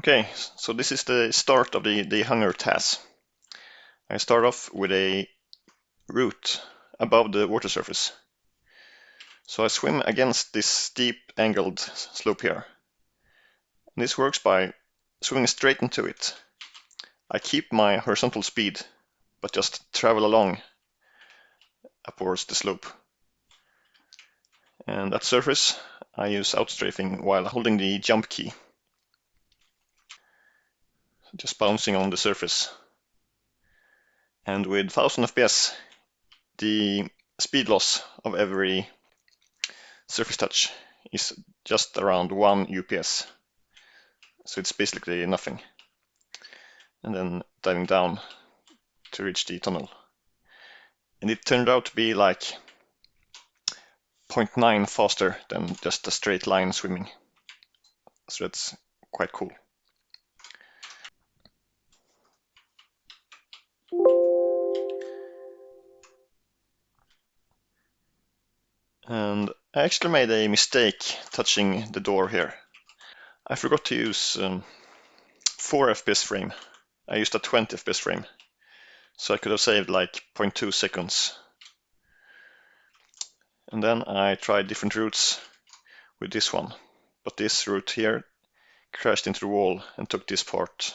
Okay, so this is the start of the Hunger TAS. I start off with a route above the water surface. So I swim against this steep angled slope here. And this works by swimming straight into it. I keep my horizontal speed, but just travel along upwards the slope. And at surface, I use outstrafing while holding the jump key. Just bouncing on the surface. And with 1000 FPS, the speed loss of every surface touch is just around 1 UPS. So it's basically nothing. And then diving down to reach the tunnel. And it turned out to be like 0.9 faster than just a straight line swimming. So that's quite cool. And I actually made a mistake touching the door here. I forgot to use 4 FPS frame. I used a 20 FPS frame. So I could have saved like 0.2 seconds. And then I tried different routes with this one. But this route here crashed into the wall and took this part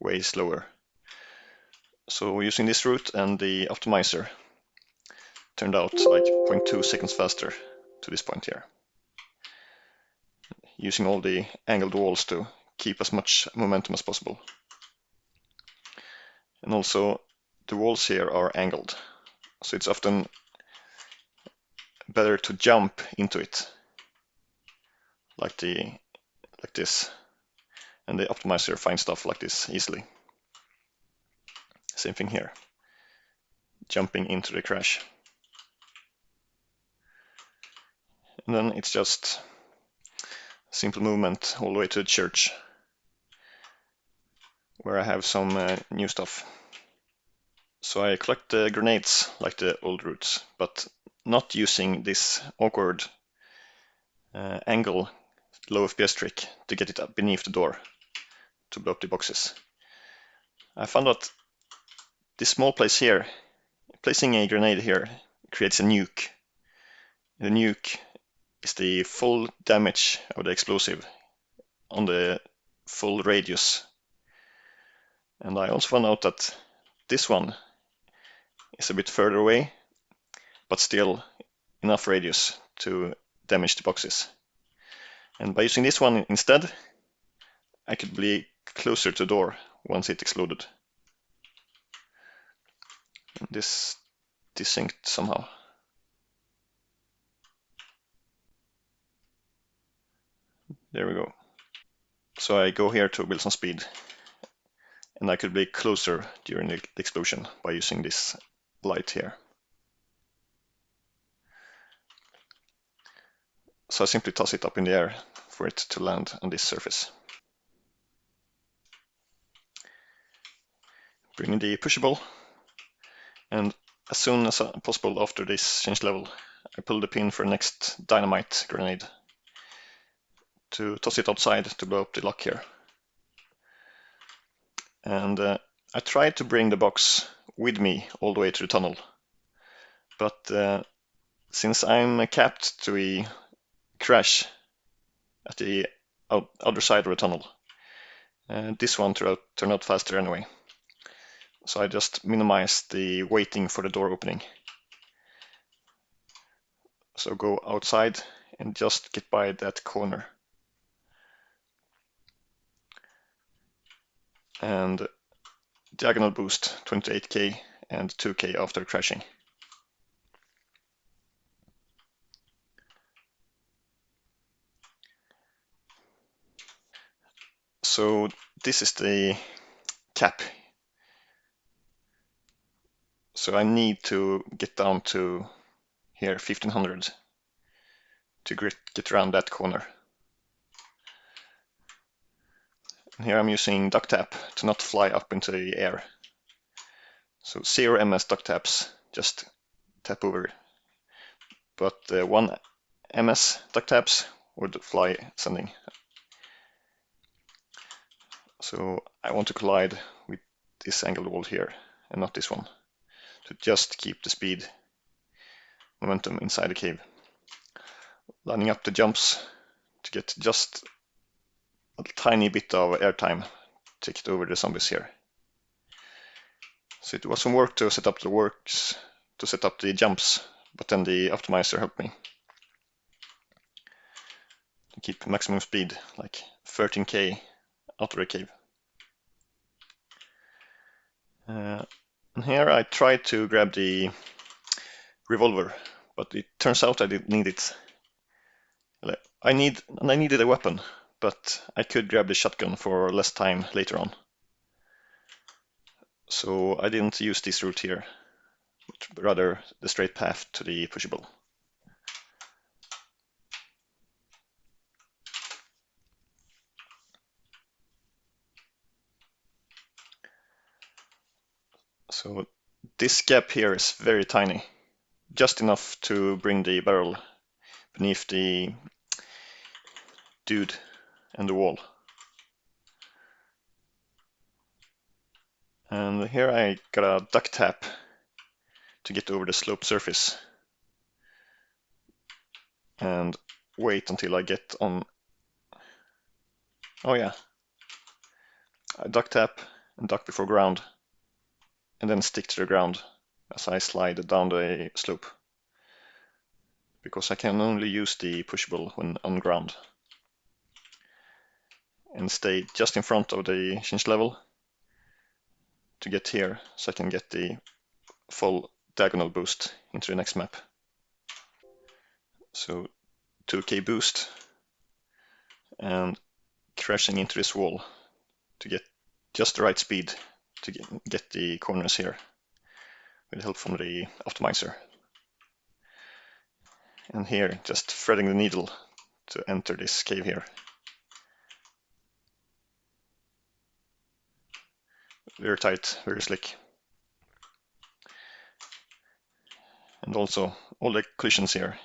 way slower. So using this route and the optimizer turned out like 0.2 seconds faster to this point here. Using all the angled walls to keep as much momentum as possible. And also the walls here are angled, so it's often better to jump into it like this, and the optimizer finds stuff like this easily. Same thing here, jumping into the crash. And then it's just simple movement all the way to the church, where I have some new stuff. So I collect the grenades like the old routes, but not using this awkward angle low FPS trick to get it up beneath the door to blow up the boxes. I found that this small place here, placing a grenade here, creates a nuke. The nuke is the full damage of the explosive on the full radius. And I also found out that this one is a bit further away, but still enough radius to damage the boxes. And by using this one instead, I could be closer to the door once it exploded. And this desynced somehow. There we go. So I go here to build some speed, and I could be closer during the explosion by using this light here. So I simply toss it up in the air for it to land on this surface. Bring in the pushable, and as soon as possible after this change level, I pull the pin for the next dynamite grenade to toss it outside to blow up the lock here. And I tried to bring the box with me all the way to the tunnel, but since I'm capped to a crash at the other side of the tunnel, this one turned out faster anyway. So I just minimized the waiting for the door opening. So go outside and just get by that corner. And diagonal boost 28k and 2k after crashing. So this is the cap. So I need to get down to here 1500 to get around that corner. And here I'm using duck tap to not fly up into the air. So 0 ms duck taps, just tap over. But 1 ms duck taps would fly sending. So I want to collide with this angled wall here and not this one, to just keep the speed momentum inside the cave. Lining up the jumps to get just a tiny bit of airtime to get over the zombies here. So it was some work to set up the jumps, but then the optimizer helped me to keep maximum speed, like 13k out of the cave. And here I tried to grab the revolver, but it turns out I didn't need it. I needed a weapon, but I could grab the shotgun for less time later on. So I didn't use this route here, but rather the straight path to the pushable. So this gap here is very tiny, just enough to bring the barrel beneath the dude and the wall. And here I got a duck tap to get over the sloped surface and wait until I get on. Oh yeah, I duck tap and duck before ground, and then stick to the ground as I slide down the slope, because I can only use the pushable when on ground. And stay just in front of the change level to get here, so I can get the full diagonal boost into the next map. So 2k boost and crashing into this wall to get just the right speed to get the corners here with help from the optimizer. And here just threading the needle to enter this cave here. Very tight, very slick. And also all the collisions here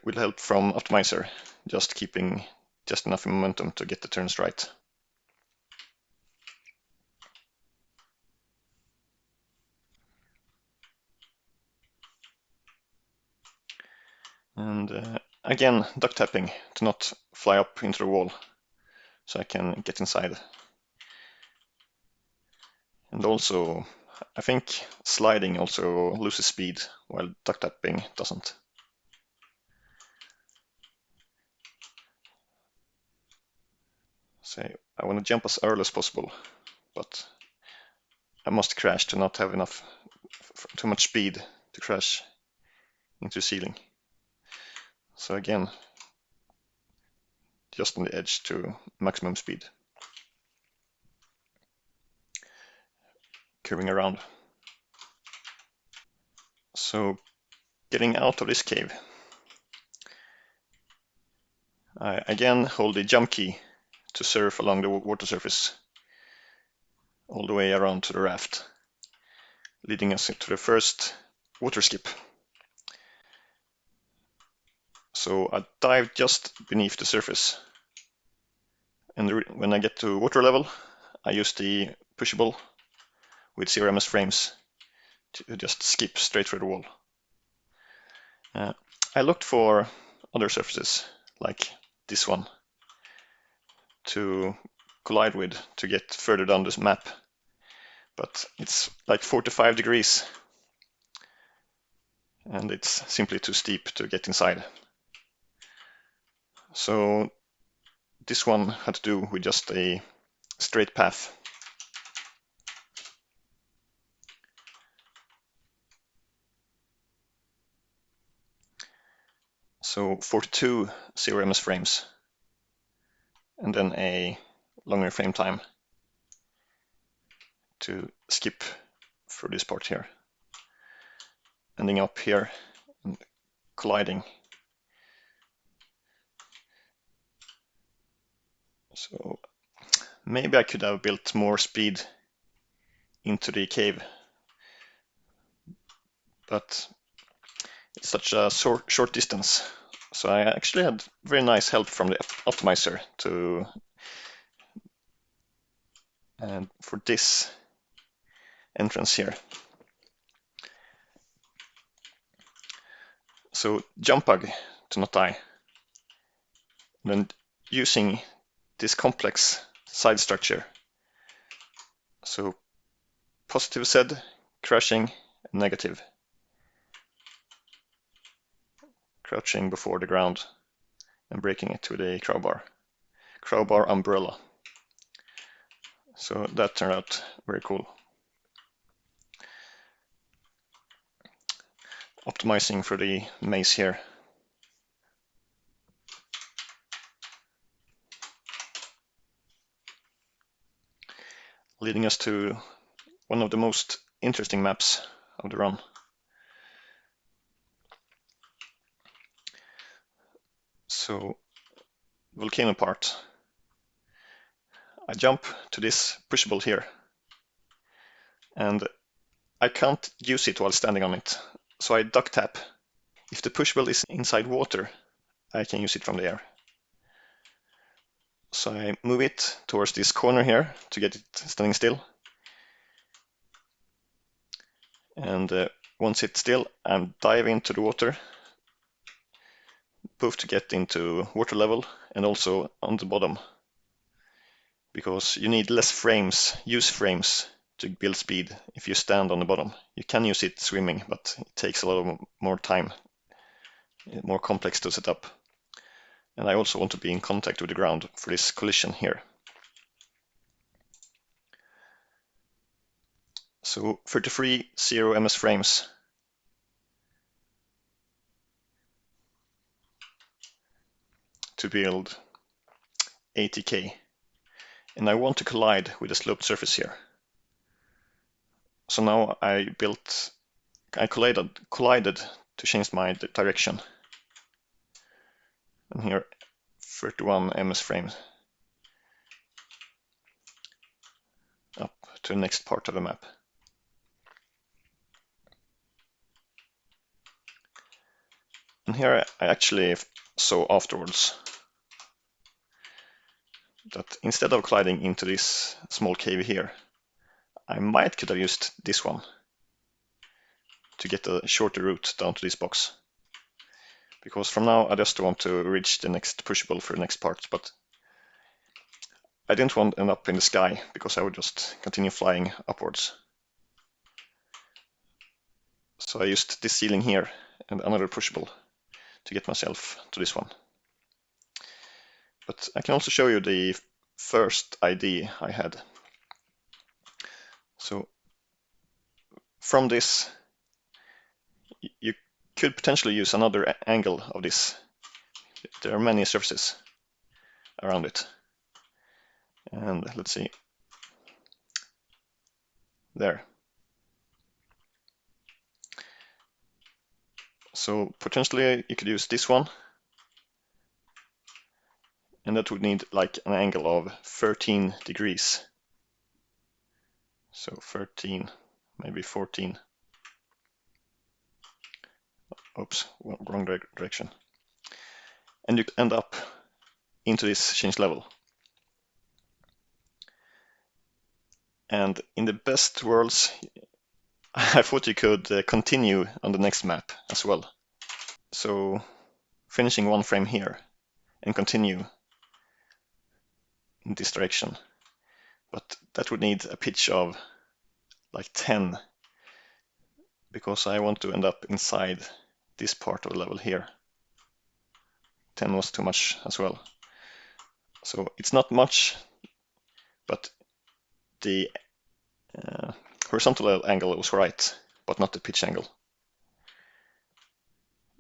will help from optimizer, just keeping just enough momentum to get the turns right. And again, duck tapping to not fly up into the wall, so I can get inside. And also, I think sliding also loses speed, while duck tapping doesn't. So I want to jump as early as possible, but I must crash to not have too much speed to crash into the ceiling. So again, just on the edge to maximum speed. Curving around. So getting out of this cave, I again hold the jump key to surf along the water surface all the way around to the raft, leading us into the first water skip. So I dive just beneath the surface, and when I get to water level, I use the pushable with 0 ms frames to just skip straight through the wall. I looked for other surfaces like this one to collide with to get further down this map, but it's like 45 degrees and it's simply too steep to get inside. So this one had to do with just a straight path. So 42 0 ms frames and then a longer frame time to skip through this part here, ending up here and colliding. So maybe I could have built more speed into the cave, but it's such a short distance. So I actually had very nice help from the optimizer to And for this entrance here, so jump bug to not die. Then using this complex side structure, so positive Z, crashing, negative, crouching before the ground and breaking it with a crowbar umbrella. So that turned out very cool. Optimizing for the maze here. Leading us to one of the most interesting maps of the run. So, Volcano part. I jump to this pushable here, and I can't use it while standing on it, so I duck tap. If the pushable is inside water, I can use it from the air. So I move it towards this corner here to get it standing still. And once it's still, I'm diving into the water, both to get into water level and also on the bottom, because you need less frames, use frames, to build speed if you stand on the bottom. You can use it swimming, but it takes a lot more time, more complex to set up. And I also want to be in contact with the ground for this collision here. So 33 0 ms frames. To build 80k. And I want to collide with the sloped surface here. So now I collided to change my direction. And here 31 ms frames up to the next part of the map. And here I actually saw afterwards that instead of colliding into this small cave here, I could have used this one to get a shorter route down to this box. Because from now I just want to reach the next pushable for the next part, but I didn't want to end up in the sky because I would just continue flying upwards. So I used this ceiling here and another pushable to get myself to this one. But I can also show you the first idea I had. So from this, you could potentially use another angle of this. There are many surfaces around it. And let's see. There. So potentially you could use this one. And that would need like an angle of 13 degrees. So 13, maybe 14. Oops, wrong direction. And you end up into this change level. And in the best worlds, I thought you could continue on the next map as well. So finishing one frame here and continue in this direction. But that would need a pitch of like 10, because I want to end up inside this part of the level here. 10 was too much as well. So it's not much, but the horizontal angle was right, but not the pitch angle.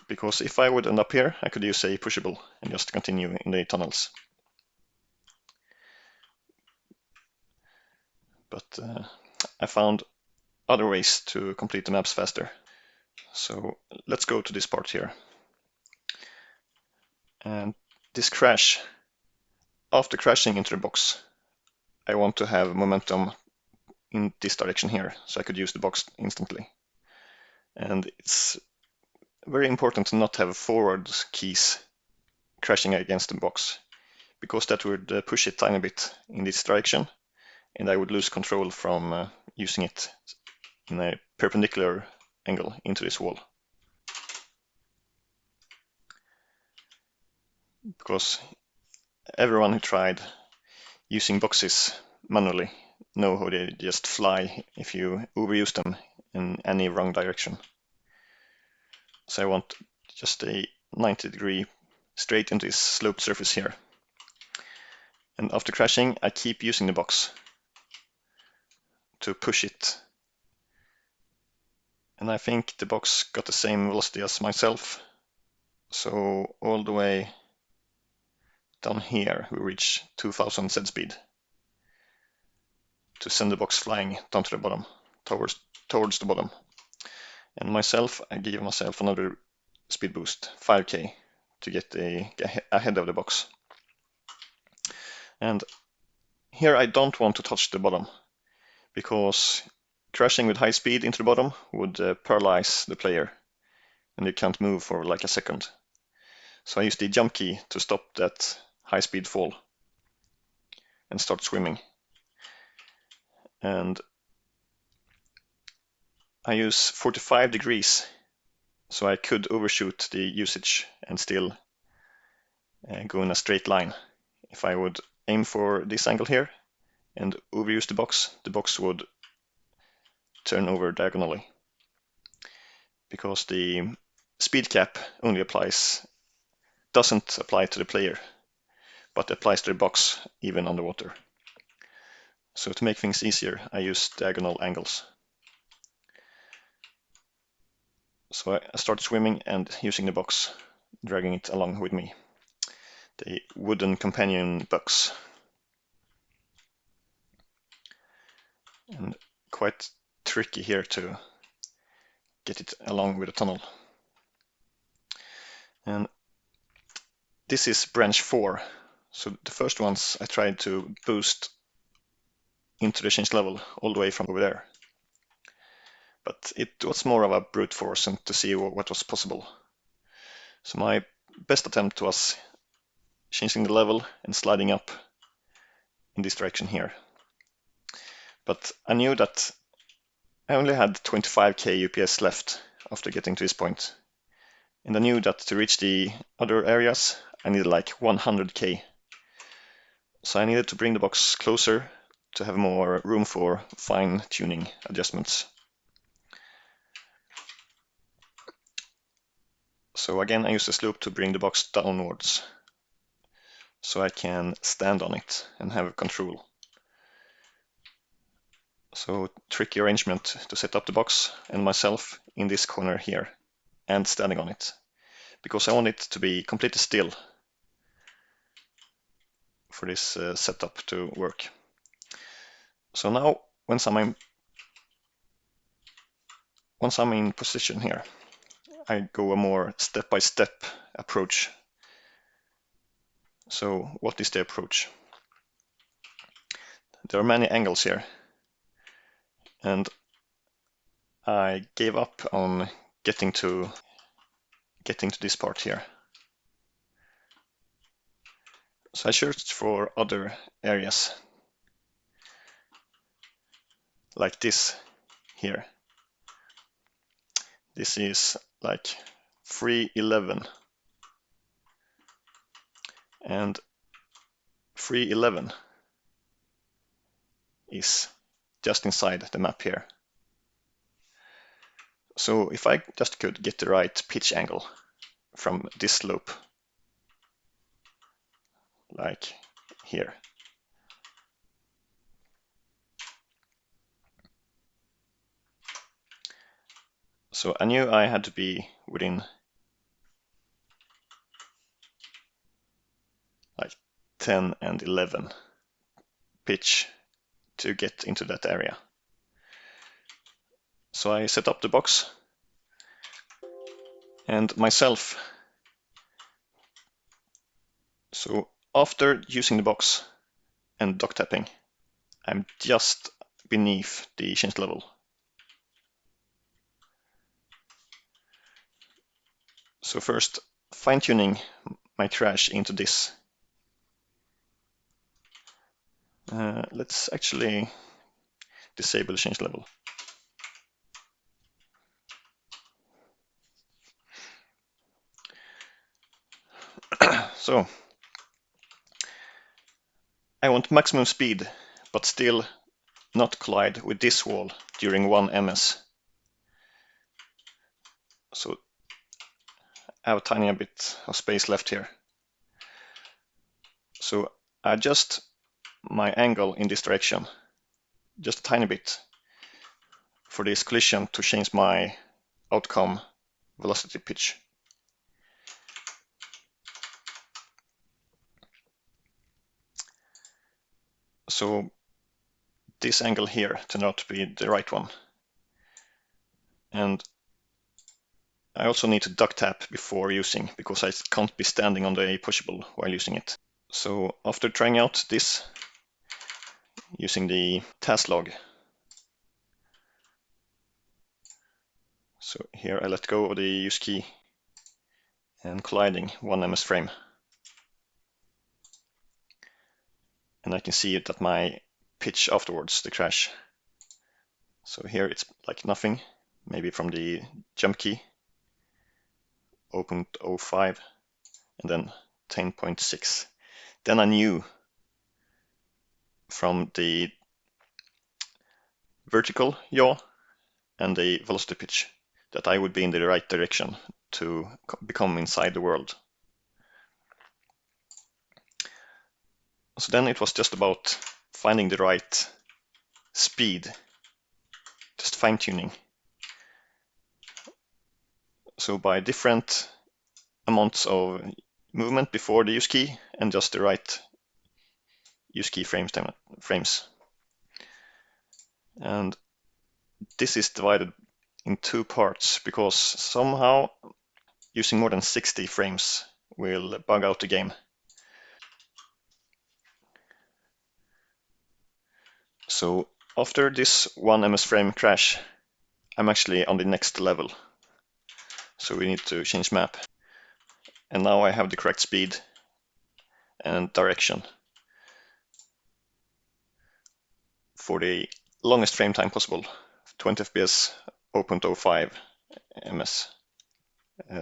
Because if I would end up here, I could use a pushable and just continue in the tunnels. But I found other ways to complete the maps faster. So let's go to this part here. And this crash, after crashing into the box, I want to have momentum in this direction here, so I could use the box instantly. And it's very important to not have forward keys crashing against the box, because that would push it tiny bit in this direction, and I would lose control from using it in a perpendicular angle into this wall. Because everyone who tried using boxes manually know how they just fly if you overuse them in any wrong direction. So I want just a 90-degree straight into this sloped surface here. And after crashing, I keep using the box to push it. And I think the box got the same velocity as myself. So all the way down here, we reach 2000 Z speed to send the box flying down to the bottom, towards the bottom. And myself, I give myself another speed boost, 5k, to get ahead of the box. And here I don't want to touch the bottom, because crashing with high speed into the bottom would paralyze the player, and you can't move for like a second. So I use the jump key to stop that high speed fall and start swimming. And I use 45 degrees, so I could overshoot the usage and still go in a straight line. If I would aim for this angle here and overuse the box would turn over diagonally, because the speed cap only doesn't apply to the player, but applies to the box even underwater. So to make things easier, I use diagonal angles. So I start swimming and using the box, dragging it along with me. The wooden companion box. And quite tricky here to get it along with the tunnel. And this is branch 4. So the first ones I tried to boost into the change level all the way from over there. But it was more of a brute force and to see what was possible. So my best attempt was changing the level and sliding up in this direction here. But I knew that I only had 25k UPS left after getting to this point. And I knew that to reach the other areas, I needed like 100k. So I needed to bring the box closer to have more room for fine-tuning adjustments. So again, I use the slope to bring the box downwards, so I can stand on it and have control. So tricky arrangement to set up the box and myself in this corner here and standing on it, because I want it to be completely still for this setup to work. So now once I'm in position here, I go a more step-by-step approach. So what is the approach? There are many angles here, and I gave up on getting to this part here. So I searched for other areas, like this here. This is like 311, and 311 is just inside the map here. So if I just could get the right pitch angle from this slope, like here, so I knew I had to be within like 10 and 11 pitch to get into that area. So I set up the box, and myself. So after using the box and dock tapping, I'm just beneath the change level. So first, fine-tuning my crash into this. Let's actually disable change level. So I want maximum speed, but still not collide with this wall during 1 ms. So I have a tiny bit of space left here. So I adjust my angle in this direction, just a tiny bit, for this collision to change my outcome velocity pitch. So this angle here turned out to be the right one. And I also need to duck tap before using, because I can't be standing on the pushable while using it. So after trying out this using the task log, so here I let go of the use key and colliding 1 ms frame. And I can see that my pitch afterwards, the crash. So here it's like nothing, maybe from the jump key, 0.05 and then 10.6. Then I knew from the vertical yaw and the velocity pitch that I would be in the right direction to become inside the world. So then it was just about finding the right speed, just fine-tuning. So by different amounts of movement before the use key and just the right use key frames. And this is divided in 2 parts because somehow using more than 60 frames will bug out the game. So after this 1 ms frame crash, I'm actually on the next level. So we need to change map. And now I have the correct speed and direction for the longest frame time possible, 20 FPS, 0.05 ms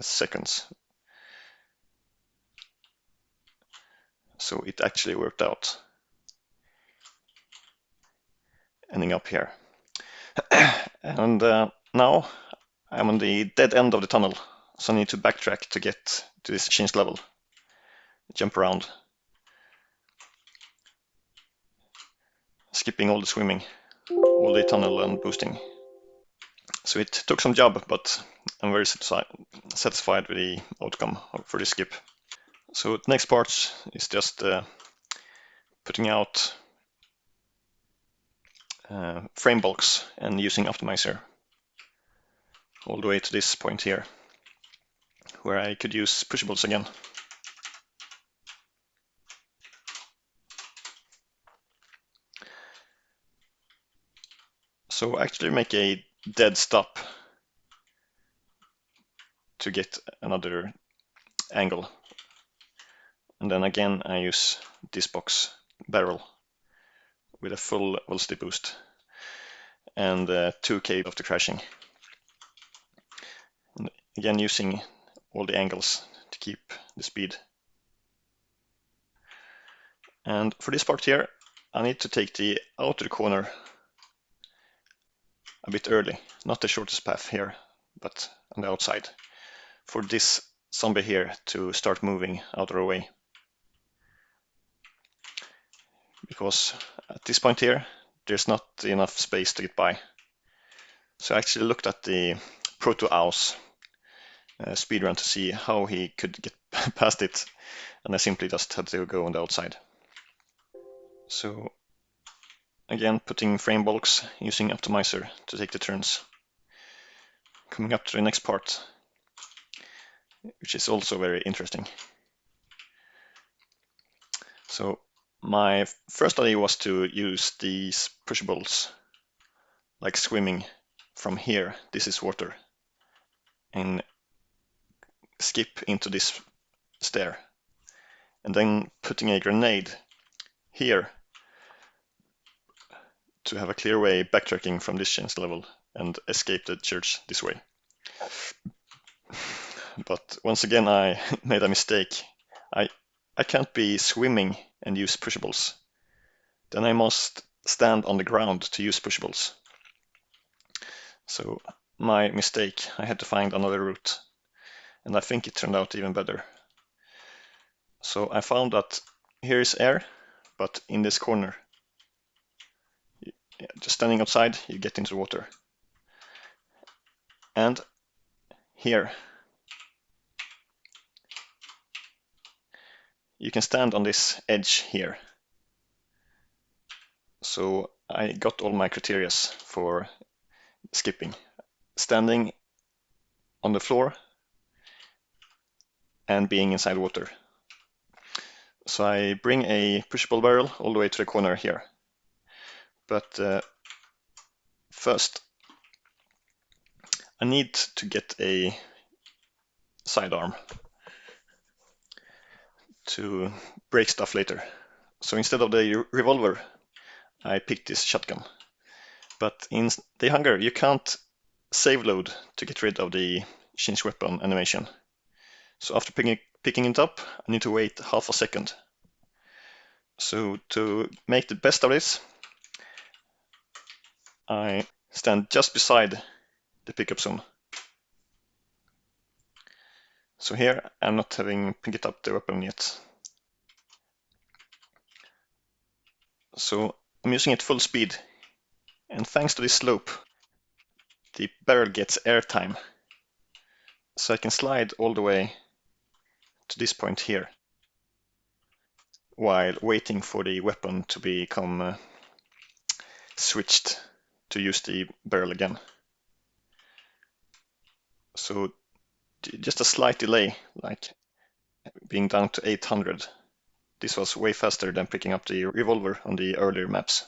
seconds. So it actually worked out, ending up here. And now I'm on the dead end of the tunnel, so I need to backtrack to get to this changed level. Jump around, skipping all the swimming, all the tunnel and boosting. So it took some job, but I'm very satisfied with the outcome for this skip. So the next part is just putting out frame bulks and using optimizer all the way to this point here, where I could use pushables again. So actually make a dead stop to get another angle. And then again I use this box barrel with a full velocity boost and 2k after crashing. And again using all the angles to keep the speed. And for this part here, I need to take the outer corner a bit early, not the shortest path here, but on the outside, for this zombie here to start moving out of the way. Because at this point here, there's not enough space to get by. So I actually looked at the Proto-Aus speedrun to see how he could get past it, and I simply just had to go on the outside. So again, putting frame bulks using optimizer to take the turns. Coming up to the next part, which is also very interesting. So my first idea was to use these pushables, like swimming from here, this is water, and skip into this stair, and then putting a grenade here to have a clear way backtracking from this change level and escape the church this way. But once again I made a mistake. I can't be swimming and use pushables. Then I must stand on the ground to use pushables. So my mistake, I had to find another route, and I think it turned out even better. So I found that here is air, but in this corner, just standing outside, you get into water. And here, you can stand on this edge here. So I got all my criteria for skipping. Standing on the floor and being inside water. So I bring a pushable barrel all the way to the corner here. But first, I need to get a sidearm to break stuff later. So instead of the revolver, I picked this shotgun. But in the Hunger, you can't save load to get rid of the change weapon animation. So after picking it up, I need to wait half a second. So to make the best of this, I stand just beside the pickup zone. So here I'm not having picked up the weapon yet. So I'm using it full speed, and thanks to this slope, the barrel gets airtime. So I can slide all the way to this point here, while waiting for the weapon to become switched to use the barrel again. So just a slight delay, like being down to 800. This was way faster than picking up the revolver on the earlier maps.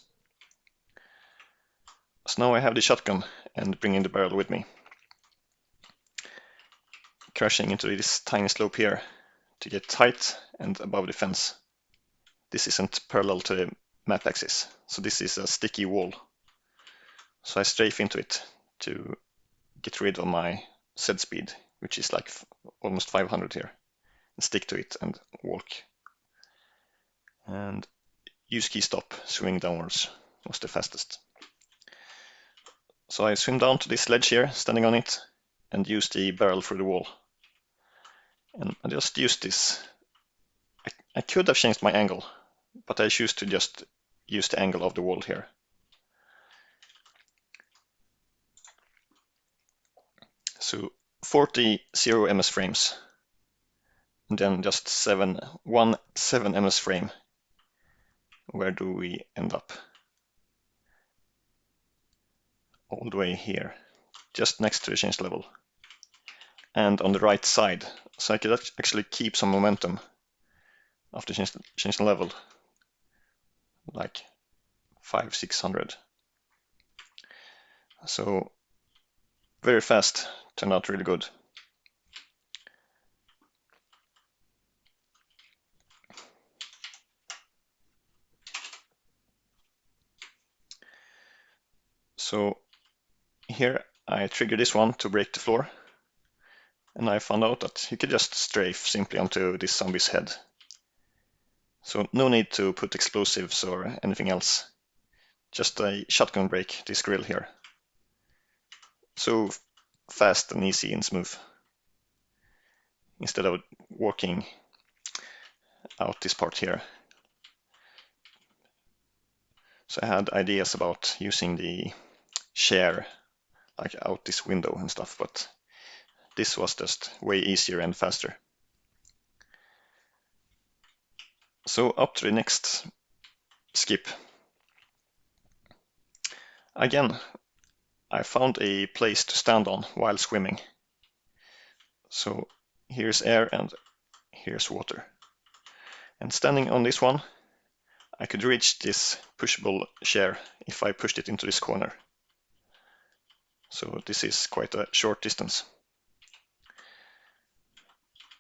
So now I have the shotgun and bringing the barrel with me. Crashing into this tiny slope here to get height and above the fence. This isn't parallel to the map axis, so this is a sticky wall. So I strafe into it to get rid of my Z speed, which is like almost 500 here, and stick to it and walk. And use key stop, swing downwards was the fastest. So I swim down to this ledge here, standing on it, and use the barrel through the wall. And I just use this. I could have changed my angle, but I choose to just use the angle of the wall here. So 40 0 ms frames, and then just 7 ms frame. Where do we end up? All the way here, just next to the change level, and on the right side, so I could actually keep some momentum after change the level, like 500-600. So very fast, turned out really good. So here I trigger this one to break the floor, and I found out that you could just strafe simply onto this zombie's head. So no need to put explosives or anything else, just a shotgun break this grill here. So fast and easy and smooth, instead of walking out this part here. So I had ideas about using the share like out this window and stuff, but this was just way easier and faster. So up to the next skip. Again, I found a place to stand on while swimming. So here's air and here's water. And standing on this one, I could reach this pushable share if I pushed it into this corner. So this is quite a short distance.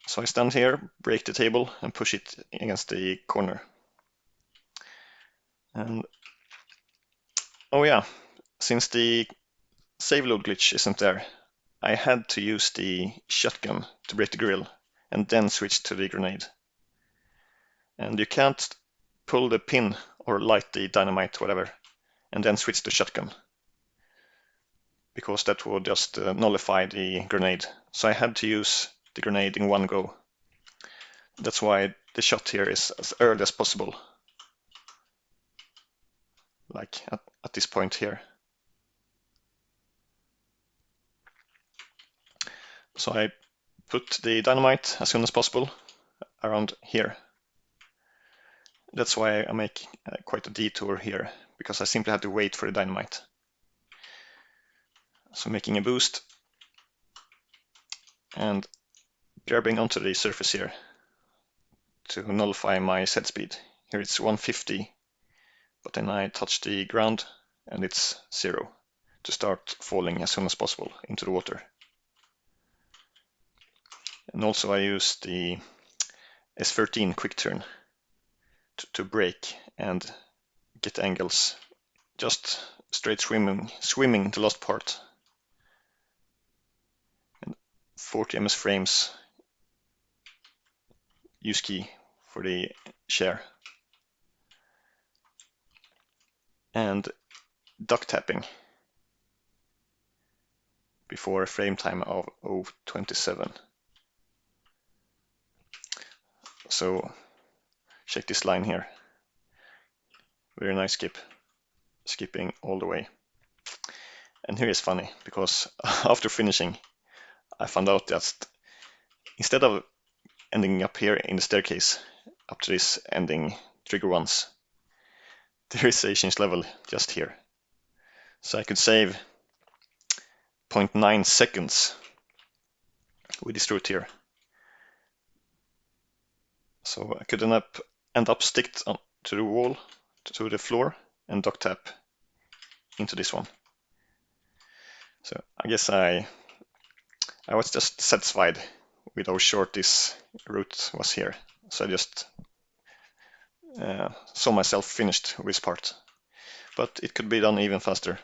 So I stand here, break the table, and push it against the corner. And Oh yeah, since the save load glitch isn't there, I had to use the shotgun to break the grill and then switch to the grenade. And you can't pull the pin or light the dynamite, whatever, and then switch to shotgun, because that would just nullify the grenade. So I had to use the grenade in one go. That's why the shot here is as early as possible, like at this point here. So I put the dynamite as soon as possible around here. That's why I make quite a detour here, because I simply had to wait for the dynamite. So making a boost and grabbing onto the surface here to nullify my set speed. Here it's 150, but then I touch the ground and it's 0 to start falling as soon as possible into the water. And also I use the S13 quick turn to brake and get angles, just straight swimming the last part. And 40 ms frames use key for the share. And duck tapping before a frame time of 0.27. So check this line here. Very nice skip. Skipping all the way. And here is funny, because after finishing, I found out that instead of ending up here in the staircase, up to this ending trigger once, there is a change level just here. So I could save 0.9 seconds with this route here. So I could end up sticked to the wall, to the floor, and duck tap into this one. So I guess I was just satisfied with how short this route was here. So I just saw myself finished with this part. But it could be done even faster.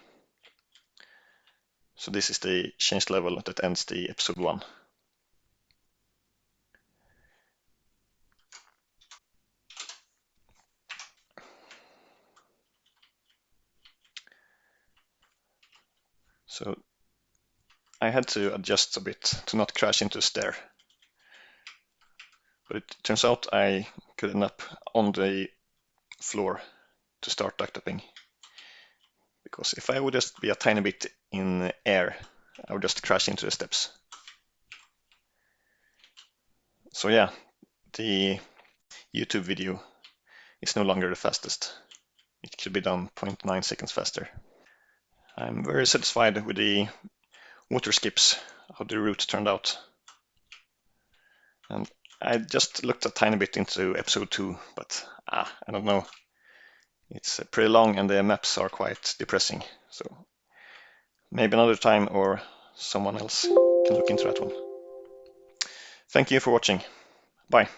So this is the change level that ends the episode 1. So I had to adjust a bit to not crash into a stair. But it turns out I could end up on the floor to start duck tapping. Because if I would just be a tiny bit in air, I would just crash into the steps. So yeah, the YouTube video is no longer the fastest. It could be done 0.9 seconds faster. I'm very satisfied with the water skips, how the route turned out. And I just looked a tiny bit into episode 2, but I don't know. It's pretty long and the maps are quite depressing. So maybe another time or someone else can look into that one. Thank you for watching. Bye.